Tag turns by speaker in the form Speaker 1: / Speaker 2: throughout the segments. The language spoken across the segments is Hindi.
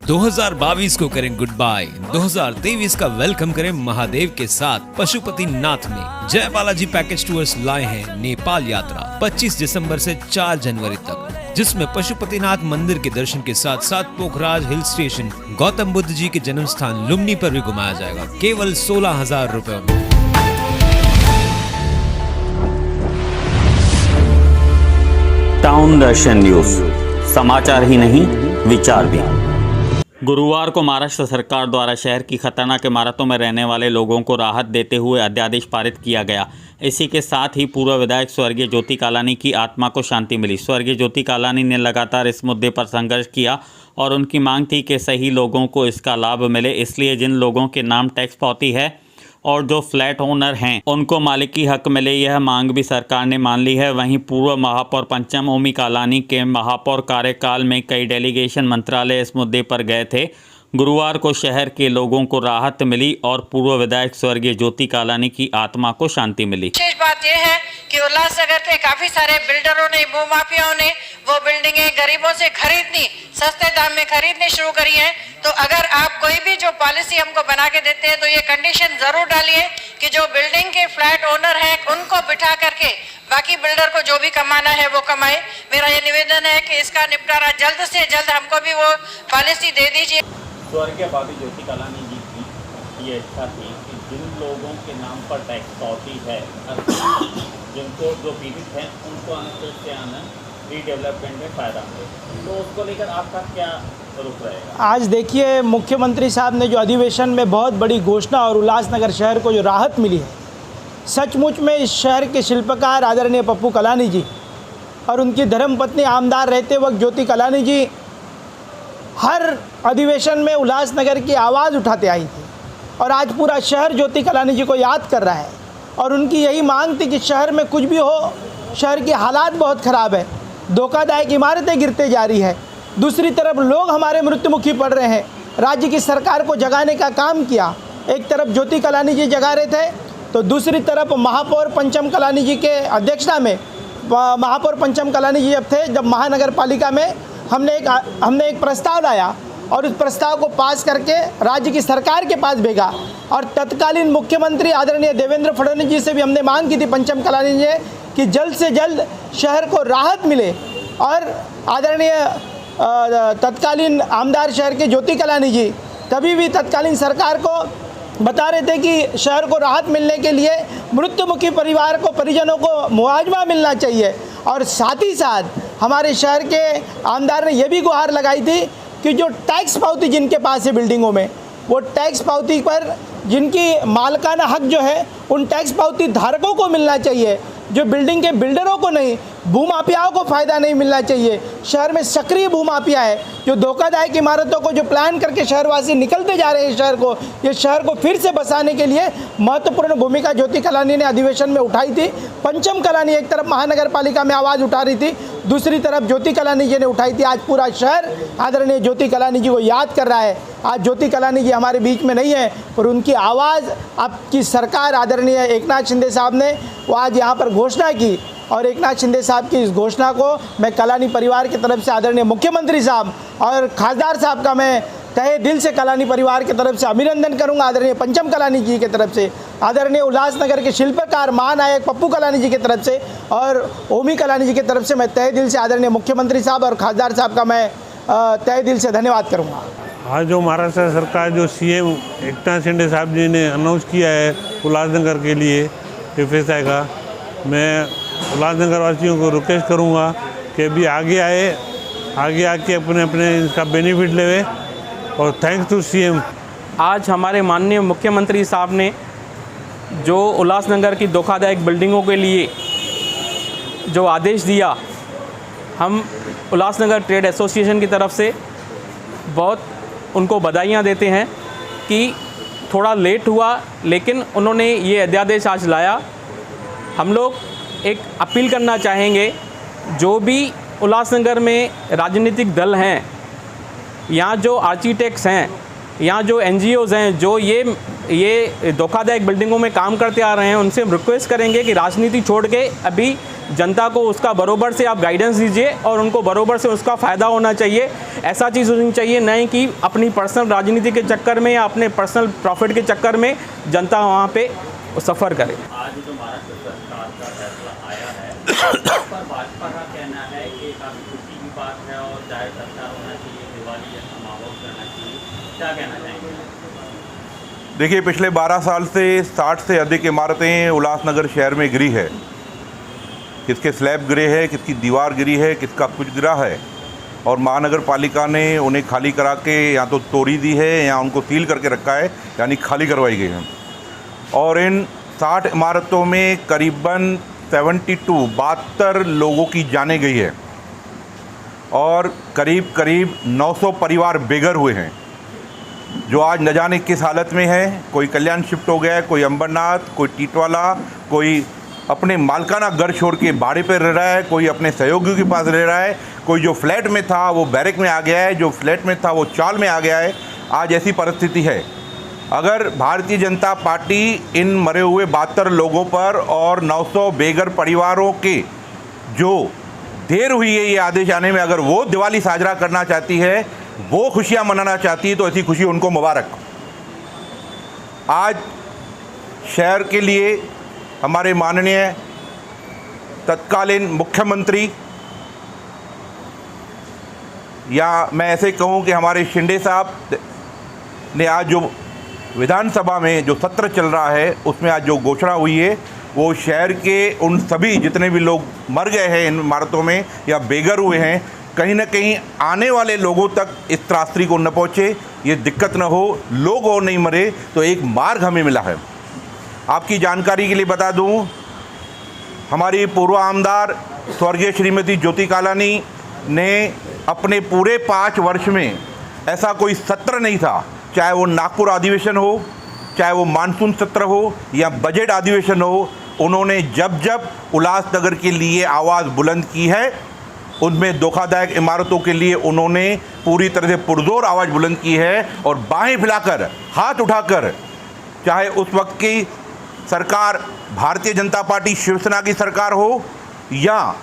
Speaker 1: 2022 को करें गुड बाय, 2023 का वेलकम करें महादेव के साथ पशुपतिनाथ में। जय बालाजी पैकेज टूर्स लाए हैं नेपाल यात्रा 25 दिसंबर से 4 जनवरी तक, जिसमें पशुपतिनाथ मंदिर के दर्शन के साथ साथ पोखराज हिल स्टेशन, गौतम बुद्ध जी के जन्म स्थान लुम्बिनी पर भी घुमाया जाएगा, केवल 16,000 रुपए में।
Speaker 2: टाउन दर्शन न्यूज, समाचार ही नहीं विचार भी। गुरुवार को महाराष्ट्र सरकार द्वारा शहर की खतरनाक इमारतों में रहने वाले लोगों को राहत देते हुए अध्यादेश पारित किया गया। इसी के साथ ही पूर्व विधायक स्वर्गीय ज्योति कालानी की आत्मा को शांति मिली। स्वर्गीय ज्योति कालानी ने लगातार इस मुद्दे पर संघर्ष किया और उनकी मांग थी कि सही लोगों को इसका लाभ मिले। इसलिए जिन लोगों के नाम टैक्स पावती है और जो फ्लैट ओनर हैं उनको मालिकी हक मिले, यह मांग भी सरकार ने मान ली है। वहीं पूर्व महापौर पंचम ओमी कालानी के महापौर कार्यकाल में कई डेलीगेशन मंत्रालय इस मुद्दे पर गए थे। गुरुवार को शहर के लोगों को राहत मिली और पूर्व विधायक स्वर्गीय ज्योति कालानी की आत्मा को शांति मिली।
Speaker 3: विशेष बात यह है कि उल्लासनगर के काफी सारे बिल्डरों ने, भूमाफियाओं ने वो बिल्डिंगें गरीबों से खरीदनी, सस्ते दाम में खरीदनी शुरू करी है। तो अगर आप कोई भी जो पॉलिसी हमको बना के देते हैं तो ये कंडीशन जरूर डालिए कि जो बिल्डिंग के फ्लैट ओनर हैं उनको बिठा करके बाकी बिल्डर को जो भी कमाना है वो कमाए। मेरा ये निवेदन है कि इसका निपटारा जल्द से जल्द हमको भी वो पॉलिसी दे दीजिए।
Speaker 2: स्वर्गीय भाभी ज्योति कालानी जी की ये इच्छा थी कि जिन लोगों के नाम पर टैक्स पावती है, जिनको जो पीड़ित हैं उनको अनुसूचित आनंद रीडेवलपमेंट में फ़ायदा मिले। तो उसको लेकर आपका क्या रुख रहेगा?
Speaker 4: आज देखिए, मुख्यमंत्री साहब ने जो अधिवेशन में बहुत बड़ी घोषणा और उल्लासनगर शहर को जो राहत मिली है, सचमुच में इस शहर के शिल्पकार आदरणीय पप्पू कलानी जी और उनकी धर्मपत्नी आमदार रहते वक्त ज्योति कालानी जी हर अधिवेशन में उल्लासनगर की आवाज़ उठाते आई थी और आज पूरा शहर ज्योति कालानी जी को याद कर रहा है। और उनकी यही मांग थी कि शहर में कुछ भी हो, शहर के हालात बहुत ख़राब है, धोखादायक इमारतें गिरते जा रही है, दूसरी तरफ लोग हमारे मृत्युमुखी पड़ रहे हैं। राज्य की सरकार को जगाने का काम किया। एक तरफ ज्योति कालानी जी जगा रहे थे तो दूसरी तरफ महापौर पंचम कालानी जी के अध्यक्षता में, महापौर पंचम कालानी जी जब थे, जब महानगर पालिका में हमने एक प्रस्ताव लाया और उस प्रस्ताव को पास करके राज्य की सरकार के पास भेजा और तत्कालीन मुख्यमंत्री आदरणीय देवेंद्र फडणवीस जी से भी हमने मांग की थी पंचम कालानी जी कि जल्द से जल्द शहर को राहत मिले। और आदरणीय तत्कालीन आमदार शहर के ज्योति कालानी जी कभी भी तत्कालीन सरकार को बता रहे थे कि शहर को राहत मिलने के लिए मृत्युमुखी परिवार को, परिजनों को मुआवजा मिलना चाहिए। और साथ ही साथ हमारे शहर के आमदार ने यह भी गुहार लगाई थी कि जो टैक्स पावती जिनके पास है बिल्डिंगों में, वो टैक्स पावती पर जिनकी मालकाना हक जो है उन टैक्स पावती धारकों को मिलना चाहिए, जो बिल्डिंग के बिल्डरों को नहीं, भूमाफियाओं को फ़ायदा नहीं मिलना चाहिए। शहर में सक्रिय भूमाफिया है जो धोखादायक इमारतों को जो प्लान करके शहरवासी निकलते जा रहे हैं शहर को, ये शहर को फिर से बसाने के लिए महत्वपूर्ण भूमिका ज्योति कालानी ने अधिवेशन में उठाई थी। पंचम कालानी एक तरफ महानगर पालिका में आवाज़ उठा रही थी, दूसरी तरफ ज्योति कालानी जी ने उठाई थी। आज पूरा शहर आदरणीय ज्योति कालानी जी को याद कर रहा है। आज ज्योति कालानी जी हमारे बीच में नहीं है पर उनकी आवाज़ आपकी सरकार आदरणीय एकनाथ शिंदे साहब ने वो आज यहाँ पर घोषणा की और एकनाथ शिंदे साहब की इस घोषणा को मैं कालानी परिवार की तरफ से आदरणीय मुख्यमंत्री साहब और खासदार साहब का मैं तहे दिल से कालानी परिवार की तरफ से अभिनंदन करूंगा। आदरणीय पंचम कालानी जी की तरफ से, आदरणीय उल्लासनगर के शिल्पकार महानायक पप्पू कालानी जी की तरफ से और ओमी कालानी जी की तरफ से मैं तहे दिल से आदरणीय मुख्यमंत्री साहब और खासदार साहब का मैं तहे दिल से धन्यवाद करूँगा।
Speaker 5: आज जो महाराष्ट्र सरकार जो सीएम एकनाथ शिंदे साहब जी ने अनाउंस किया है उल्लासनगर के लिए FSI का, मैं उल्लासनगर वासियों को रिक्वेस्ट करूँगा कि अभी आगे आके अपने इसका बेनिफिट लेवे और थैंक्स टू सीएम।
Speaker 6: आज हमारे माननीय मुख्यमंत्री साहब ने जो उल्लासनगर की धोखादायक बिल्डिंगों के लिए जो आदेश दिया, हम उल्लासनगर ट्रेड एसोसिएशन की तरफ से बहुत उनको बधाइयाँ देते हैं कि थोड़ा लेट हुआ लेकिन उन्होंने ये अध्यादेश आज लाया। हम लोग एक अपील करना चाहेंगे, जो भी उल्लासनगर में राजनीतिक दल हैं, यहाँ जो आर्किटेक्ट्स हैं, यहाँ जो NGOs हैं जो ये धोखादायक बिल्डिंगों में काम करते आ रहे हैं, उनसे हम रिक्वेस्ट करेंगे कि राजनीति छोड़ के अभी जनता को उसका बरोबर से आप गाइडेंस दीजिए और उनको बरोबर से उसका फ़ायदा होना चाहिए। ऐसा चीज़ होनी चाहिए, नहीं कि अपनी पर्सनल राजनीति के चक्कर में या अपने पर्सनल प्रॉफिट के चक्कर में जनता वहाँ पे सफ़र करे।
Speaker 2: आज जो महाराष्ट्र सरकार का फैसला आया है उस पर भाजपा का कहना है कि काफ़ी खुशी की बात है और जाहिर सत्कार होना चाहिए, दिवाली जैसा माहौल करना चाहिए, क्या कहना चाहेंगे?
Speaker 7: देखिए, पिछले 12 साल से 60 से अधिक इमारतें उल्लासनगर शहर में गिरी है। किसके स्लैब गिरे है, किसकी दीवार गिरी है, किसका कुछ गिरा है, और महानगर पालिका ने उन्हें खाली करा के या तो तोड़ी दी है या उनको सील करके रखा है, यानी खाली करवाई गई है। और इन 60 इमारतों में करीबन 72 लोगों की जानें गई है और करीब 900 परिवार बेघर हुए हैं, जो आज न जाने किस हालत में है। कोई कल्याण शिफ्ट हो गया है, कोई अंबरनाथ, कोई टीटवाला, कोई अपने मालकाना घर छोड़ के भाड़े पर रह रहा है, कोई अपने सहयोगियों के पास रह रहा है, कोई जो फ्लैट में था वो बैरक में आ गया है, जो फ्लैट में था वो चाल में आ गया है। आज ऐसी परिस्थिति है। अगर भारतीय जनता पार्टी इन मरे हुए 72 लोगों पर और 900 बेघर परिवारों के जो देर हुई है ये आदेश आने में, अगर वो दिवाली साजरा करना चाहती है, वो खुशियां मनाना चाहती है, तो ऐसी खुशी उनको मुबारक। आज शहर के लिए हमारे माननीय तत्कालीन मुख्यमंत्री, या मैं ऐसे कहूं कि हमारे शिंदे साहब ने आज जो विधानसभा में जो सत्र चल रहा है उसमें आज जो घोषणा हुई है, वो शहर के उन सभी जितने भी लोग मर गए हैं इन इमारतों में या बेघर हुए हैं, कहीं ना कहीं आने वाले लोगों तक इस त्रासदी को न पहुँचे, ये दिक्कत न हो, लोग और नहीं मरे, तो एक मार्ग हमें मिला है। आपकी जानकारी के लिए बता दूं, हमारी पूर्व आमदार स्वर्गीय श्रीमती ज्योति कालानी ने अपने पूरे 5 वर्ष में ऐसा कोई सत्र नहीं था, चाहे वो नागपुर अधिवेशन हो, चाहे वो मानसून सत्र हो या बजट अधिवेशन हो, उन्होंने जब जब उल्लासनगर के लिए आवाज़ बुलंद की है, उनमें धोखादायक इमारतों के लिए उन्होंने पूरी तरह से पुरजोर आवाज़ बुलंद की है और बाहें फैलाकर, हाथ उठाकर, चाहे उस वक्त की सरकार भारतीय जनता पार्टी शिवसेना की सरकार हो या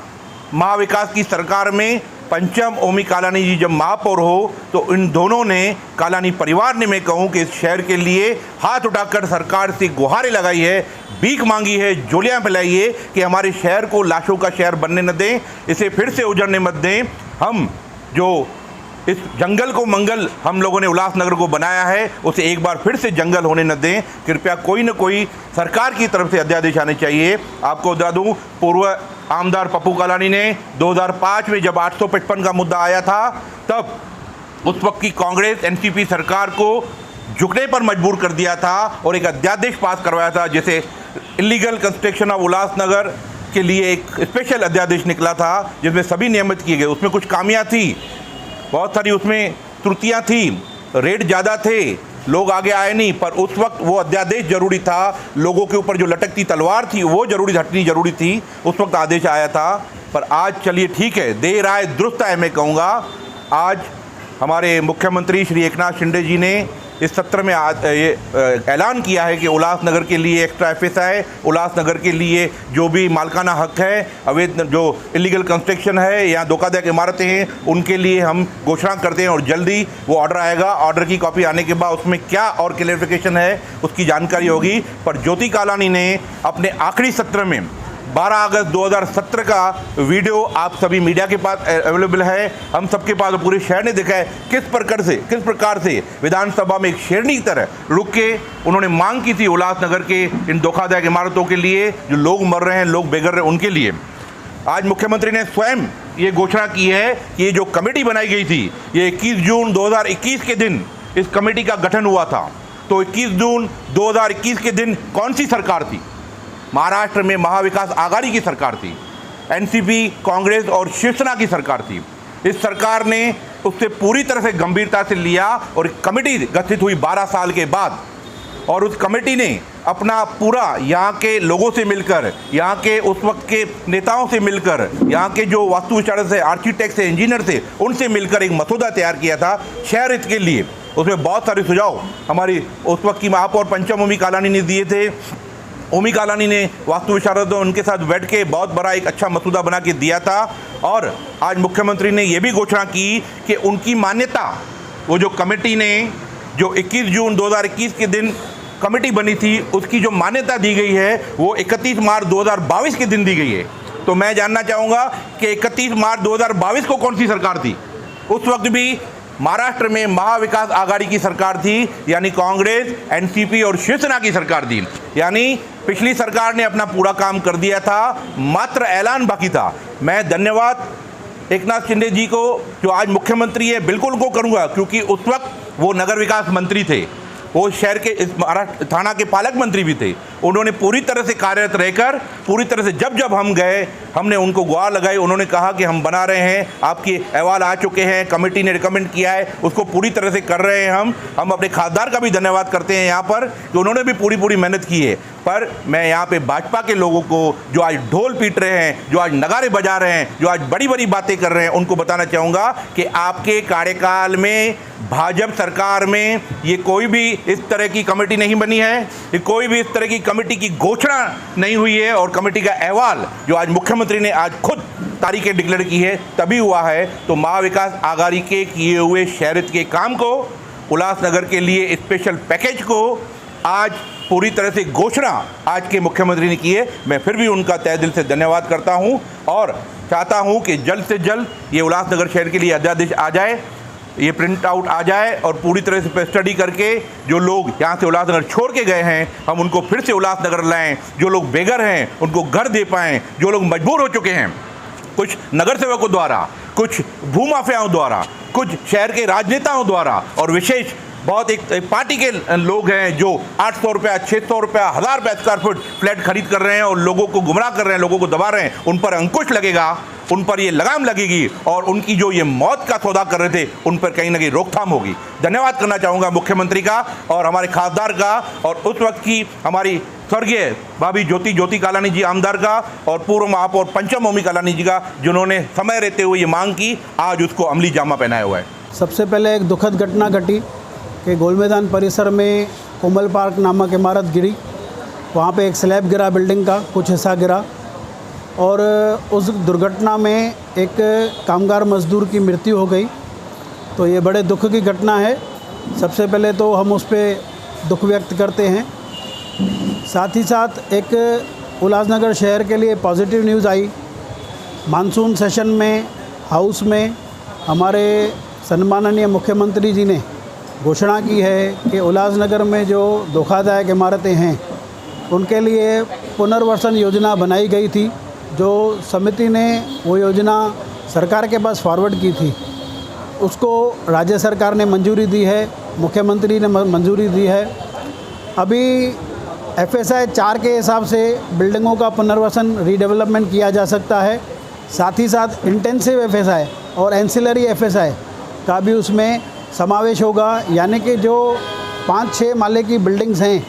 Speaker 7: महाविकास की सरकार में पंचम ओमी कालानी जी जब महापौर हो, तो इन दोनों ने, कालानी परिवार ने, मैं कहूँ कि इस शहर के लिए हाथ उठाकर सरकार से गुहारें लगाई है, भीख मांगी है, जोलियाँ फैलाई है कि हमारे शहर को लाशों का शहर बनने न दें, इसे फिर से उजड़ने मत दें। हम जो इस जंगल को मंगल हम लोगों ने उल्लासनगर को बनाया है, उसे एक बार फिर से जंगल होने न दें। कृपया कोई न कोई सरकार की तरफ से अध्यादेश आने चाहिए। आपको बता दूँ, पूर्व आमदार पप्पू कालानी ने 2005 में जब 855 का मुद्दा आया था, तब उस वक्त की कांग्रेस एनसीपी सरकार को झुकने पर मजबूर कर दिया था और एक अध्यादेश पास करवाया था, जैसे इलीगल कंस्ट्रक्शन ऑफ उल्लासनगर के लिए एक स्पेशल अध्यादेश निकला था, जिसमें सभी नियमित किए गए। उसमें कुछ खामियां थी, बहुत सारी उसमें त्रुटियां थी, रेट ज़्यादा थे, लोग आगे आए नहीं, पर उस वक्त वो अध्यादेश जरूरी था। लोगों के ऊपर जो लटकती तलवार थी वो जरूरी हटनी जरूरी थी, उस वक्त आदेश आया था। पर आज चलिए ठीक है, देर आए दुरुस्त आए, मैं कहूँगा। आज हमारे मुख्यमंत्री श्री एकनाथ शिंदे जी ने इस सत्र में ये ऐलान किया है कि उल्लासनगर के लिए एक्स्ट्रा एफएसआई, उल्लासनगर के लिए जो भी मालकाना हक है, अवैध जो इलीगल कंस्ट्रक्शन है या धोखाधड़ी इमारतें हैं, उनके लिए हम घोषणा करते हैं और जल्दी वो ऑर्डर आएगा। ऑर्डर की कॉपी आने के बाद उसमें क्या और क्लैरिफिकेशन है उसकी जानकारी होगी। पर ज्योति कालानी ने अपने आखिरी सत्र में 12 अगस्त 2017 का वीडियो आप सभी मीडिया के पास अवेलेबल है, हम सबके पास, पूरे शहर ने देखा है किस प्रकार से विधानसभा में एक शेरनी की तरह रुक के उन्होंने मांग की थी उल्लासनगर के इन धोखादायक इमारतों के लिए, जो लोग मर रहे हैं, लोग बेघर रहे हैं, उनके लिए। आज मुख्यमंत्री ने स्वयं ये घोषणा की है कि ये जो कमेटी बनाई गई थी, ये 21 जून 2021 के दिन इस कमेटी का गठन हुआ था। तो 21 जून 2021 के दिन कौन सी सरकार थी? महाराष्ट्र में महाविकास आघाड़ी की सरकार थी, एनसीपी, कांग्रेस और शिवसेना की सरकार थी। इस सरकार ने उससे पूरी तरह से गंभीरता से लिया और एक कमेटी गठित हुई 12 साल के बाद, और उस कमेटी ने अपना पूरा यहाँ के लोगों से मिलकर, यहाँ के उस वक्त के नेताओं से मिलकर, यहाँ के जो वास्तु विशारद से, आर्किटेक्ट से, इंजीनियर से, उनसे मिलकर एक मसौदा तैयार किया था शहर हित के लिए। उसमें बहुत सारे सुझाव हमारी उस वक्त की महापौर पंचम ओमी कालानी ने दिए थे। ओमी कालानी ने वास्तु विशारद उनके साथ बैठ के बहुत बड़ा एक अच्छा मसूदा बना के दिया था। और आज मुख्यमंत्री ने ये भी घोषणा की कि उनकी मान्यता, वो जो कमेटी ने जो 21 जून 2021 के दिन कमेटी बनी थी, उसकी जो मान्यता दी गई है वो 31 मार्च 2022 के दिन दी गई है। तो मैं जानना चाहूँगा कि 31 मार्च 2022 को कौन सी सरकार थी? उस वक्त भी महाराष्ट्र में महाविकास आघाड़ी की सरकार थी, यानी कांग्रेस, एनसीपी और शिवसेना की सरकार थी। यानी पिछली सरकार ने अपना पूरा काम कर दिया था, मात्र ऐलान बाकी था। मैं धन्यवाद एकनाथ शिंदे जी को जो आज मुख्यमंत्री है, बिल्कुल उनको करूँगा, क्योंकि उस वक्त वो नगर विकास मंत्री थे, वो शहर के इस महाराष्ट्र थाना के पालक मंत्री भी थे। उन्होंने पूरी तरह से कार्यरत रहकर, पूरी तरह से जब हम गए, हमने उनको गुहार लगाई। उन्होंने कहा कि हम बना रहे हैं, आपके अहवाल आ चुके हैं, कमेटी ने रिकमेंड किया है, उसको पूरी तरह से कर रहे हैं। हम अपने खासदार का भी धन्यवाद करते हैं यहाँ पर कि उन्होंने भी पूरी मेहनत की है। पर मैं यहाँ पे भाजपा के लोगों को जो आज ढोल पीट रहे हैं, जो आज नगारे बजा रहे हैं, जो आज बड़ी बातें कर रहे हैं, उनको बताना चाहूँगा कि आपके कार्यकाल में भाजपा सरकार में ये कोई भी इस तरह की कमेटी नहीं बनी है, ये कोई भी इस तरह की कमेटी की घोषणा नहीं हुई है। और कमेटी का अहवाल जो आज मुख्यमंत्री ने आज खुद तारीखें डिक्लेयर की है, तभी हुआ है। तो महाविकास आघाड़ी के किए हुए शहर के काम को, उल्लासनगर के लिए स्पेशल पैकेज को आज पूरी तरह से घोषणा आज के मुख्यमंत्री ने की है। मैं फिर भी उनका तहे दिल से धन्यवाद करता हूं और चाहता हूं कि जल्द से जल्द ये उल्लासनगर शहर के लिए अध्यादेश आ जाए, ये प्रिंट आउट आ जाए और पूरी तरह से स्टडी करके जो लोग यहाँ से उल्लासनगर छोड़ के गए हैं, हम उनको फिर से उल्लासनगर लाएं। जो लोग बेघर हैं उनको घर दे पाएँ, जो लोग मजबूर हो चुके हैं, कुछ नगर सेवकों द्वारा, कुछ भूमाफियाओं द्वारा, कुछ शहर के राजनेताओं द्वारा, और विशेष बहुत एक पार्टी के लोग हैं जो 800 रुपया, 600 रुपया, 1000 रुपया स्क्वायर फुट फ्लैट खरीद कर रहे हैं और लोगों को गुमराह कर रहे हैं, लोगों को दबा रहे हैं। उन पर अंकुश लगेगा, उन पर ये लगाम लगेगी और उनकी जो ये मौत का सौदा कर रहे थे, उन पर कहीं ना कहीं रोकथाम होगी। धन्यवाद करना चाहूँगा मुख्यमंत्री का और हमारे खासदार का, और उस वक्त की हमारी स्वर्गीय भाभी ज्योति कालानी जी आमदार का, और पूर्व महापौर पंचम ओमी कालानी जी का, जिन्होंने समय रहते हुए ये मांग की, आज उसको अमली जामा पहनाया हुआ है।
Speaker 4: सबसे पहले एक दुखद घटना घटी कि गोल मैदान परिसर में कोमल पार्क नामक इमारत गिरी। वहाँ पे एक स्लैब गिरा, बिल्डिंग का कुछ हिस्सा गिरा, और उस दुर्घटना में एक कामगार मजदूर की मृत्यु हो गई। तो ये बड़े दुख की घटना है। सबसे पहले तो हम उस पर दुख व्यक्त करते हैं। साथ ही साथ एक उल्लासनगर शहर के लिए पॉजिटिव न्यूज़ आई। मानसून सेशन में हाउस में हमारे सम्माननीय मुख्यमंत्री जी ने घोषणा की है कि उल्लासनगर में जो धोखादायक इमारतें हैं उनके लिए पुनर्वसन योजना बनाई गई थी। जो समिति ने वो योजना सरकार के पास फॉरवर्ड की थी, उसको राज्य सरकार ने मंजूरी दी है, मुख्यमंत्री ने मंजूरी दी है। अभी FSI 4 के हिसाब से बिल्डिंगों का पुनर्वसन रीडेवलपमेंट किया जा सकता है। साथ ही साथ इंटेंसिव FSI और एंसिलरी FSI का भी उसमें समावेश होगा। यानी कि जो 5-6 माले की बिल्डिंग्स हैं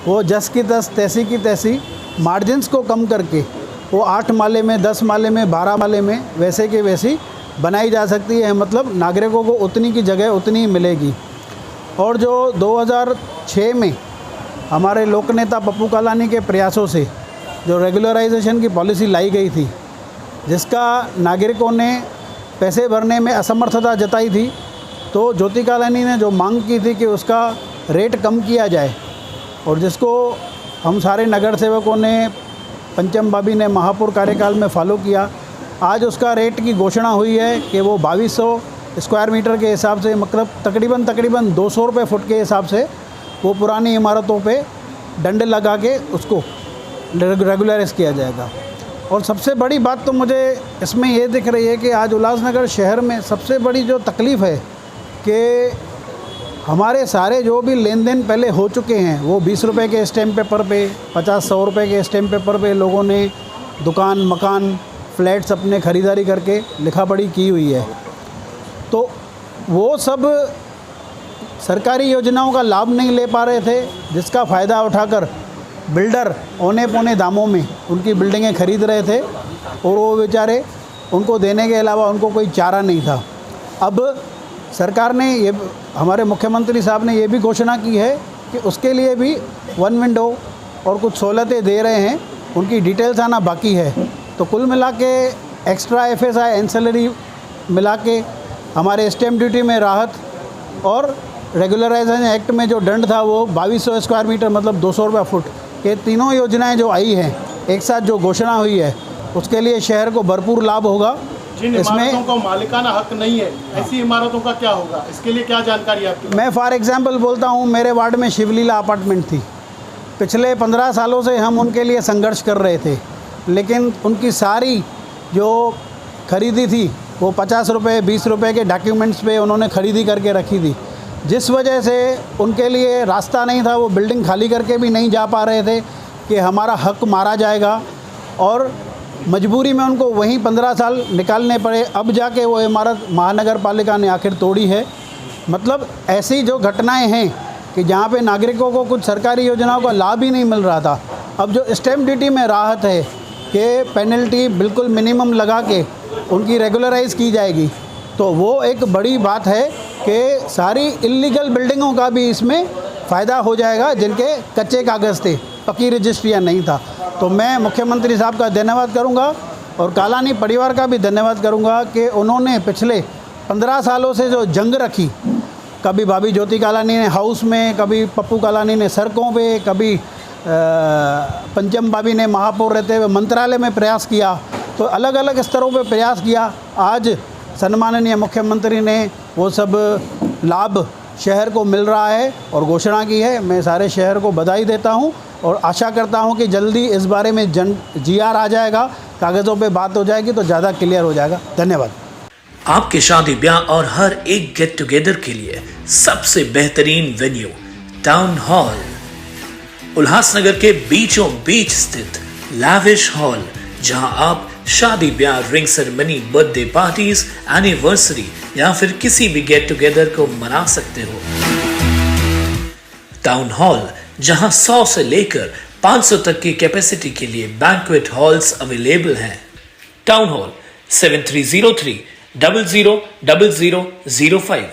Speaker 4: वो जस की तस, तैसी की तैसी, मार्जिन्स को कम करके वो 8 माले में, 10 माले में, 12 माले में वैसे के वैसी बनाई जा सकती है। मतलब नागरिकों को उतनी की जगह उतनी ही मिलेगी। और जो 2006 में हमारे लोकनेता पप्पू कालानी के प्रयासों से जो रेगुलराइजेशन की पॉलिसी लाई गई थी, जिसका नागरिकों ने पैसे भरने में असमर्थता जताई थी, तो ज्योति कालानी ने जो मांग की थी कि उसका रेट कम किया जाए, और जिसको हम सारे नगर सेवकों ने, पंचम भाभी ने महापौर कार्यकाल में फॉलो किया। आज उसका रेट की घोषणा हुई है कि वो 2200 स्क्वायर मीटर के हिसाब से, मतलब तकरीबन 200 रुपये फुट के हिसाब से वो पुरानी इमारतों पे डंडे लगा के उसको रेगुलराइज किया जाएगा। और सबसे बड़ी बात तो मुझे इसमें ये दिख रही है कि आज उल्लासनगर शहर में सबसे बड़ी जो तकलीफ़ है कि हमारे सारे जो भी लेन देन पहले हो चुके हैं, वो 20 रुपये के स्टैम्प पेपर पे, 50-100 रुपये के स्टैम्प पेपर पे लोगों ने दुकान, मकान, फ्लैट्स अपने ख़रीदारी करके लिखा पढ़ी की हुई है। तो वो सब सरकारी योजनाओं का लाभ नहीं ले पा रहे थे, जिसका फ़ायदा उठाकर बिल्डर औने पौने दामों में उनकी बिल्डिंगें खरीद रहे थे, और वो बेचारे, उनको देने के अलावा उनको कोई चारा नहीं था। अब सरकार ने ये, हमारे मुख्यमंत्री साहब ने ये भी घोषणा की है कि उसके लिए भी 1 विंडो
Speaker 8: और कुछ सहूलतें दे रहे हैं, उनकी डिटेल्स आना बाकी है। तो कुल मिला के एक्स्ट्रा FSI एंसेलरी मिला के हमारे स्टैम्प ड्यूटी में राहत और रेगुलराइजेशन एक्ट में जो दंड था वो 2200 स्क्वायर मीटर मतलब 200 रुपये फुट, ये तीनों योजनाएं जो आई हैं एक साथ जो घोषणा हुई है उसके लिए शहर को भरपूर लाभ होगा।
Speaker 4: जिन इमारतों का मालिकाना हक नहीं है ऐसी इमारतों का क्या होगा, इसके लिए क्या जानकारी आपकी?
Speaker 8: मैं फॉर एग्जांपल बोलता हूँ, मेरे वार्ड में शिवलीला अपार्टमेंट थी। पिछले 15 सालों से हम उनके लिए संघर्ष कर रहे थे, लेकिन उनकी सारी जो खरीदी थी वो 50 रुपये 20 रुपये के डॉक्यूमेंट्स पे उन्होंने खरीदी करके रखी थी, जिस वजह से उनके लिए रास्ता नहीं था। वो बिल्डिंग खाली करके भी नहीं जा पा रहे थे कि हमारा हक मारा जाएगा, और मजबूरी में उनको वहीं 15 साल निकालने पड़े। अब जाके वो इमारत महानगर पालिका ने आखिर तोड़ी है। मतलब ऐसी जो घटनाएं हैं कि जहाँ पे नागरिकों को कुछ सरकारी योजनाओं का लाभ ही नहीं मिल रहा था, अब जो स्टैम्प ड्यूटी में राहत है कि पेनल्टी बिल्कुल मिनिमम लगा के उनकी रेगुलराइज की जाएगी, तो वो एक बड़ी बात है कि सारी इल्लीगल बिल्डिंगों का भी इसमें फ़ायदा हो जाएगा जिनके कच्चे कागज़ थे, पक्की रजिस्ट्रियाँ नहीं था। तो मैं मुख्यमंत्री साहब का धन्यवाद करूंगा और कालानी परिवार का भी धन्यवाद करूंगा कि उन्होंने पिछले 15 सालों से जो जंग रखी, कभी भाभी ज्योति कालानी ने हाउस में, कभी पप्पू कालानी ने सड़कों पे, कभी पंचम भाभी ने महापौर रहते हुए मंत्रालय में प्रयास किया, तो अलग अलग स्तरों पे प्रयास किया। आज सम्माननीय मुख्यमंत्री ने वो सब लाभ शहर को मिल रहा है और घोषणा की है। मैं सारे शहर को बधाई देता हूं और आशा करता हूं कि जल्दी इस बारे में GR आ जाएगा, कागज़ों पे बात हो जाएगी तो ज़्यादा क्लियर हो जाएगा। धन्यवाद।
Speaker 9: आपके शादी ब्याह और हर एक गेट टुगेदर के लिए सबसे बेहतरीन वेन्यू टाउन हॉल, उल्लासनगर के बीचों बीच स्थित लैविश हॉल, जहां आप शादी ब्याह, ring ceremony, birthday parties, anniversary या फिर किसी भी गेट टुगेदर को मना सकते हो। टाउन हॉल जहां 100 से लेकर 500 तक की कैपेसिटी के लिए बैंक्वेट हॉल्स अवेलेबल हैं। Town hall 7303 000005।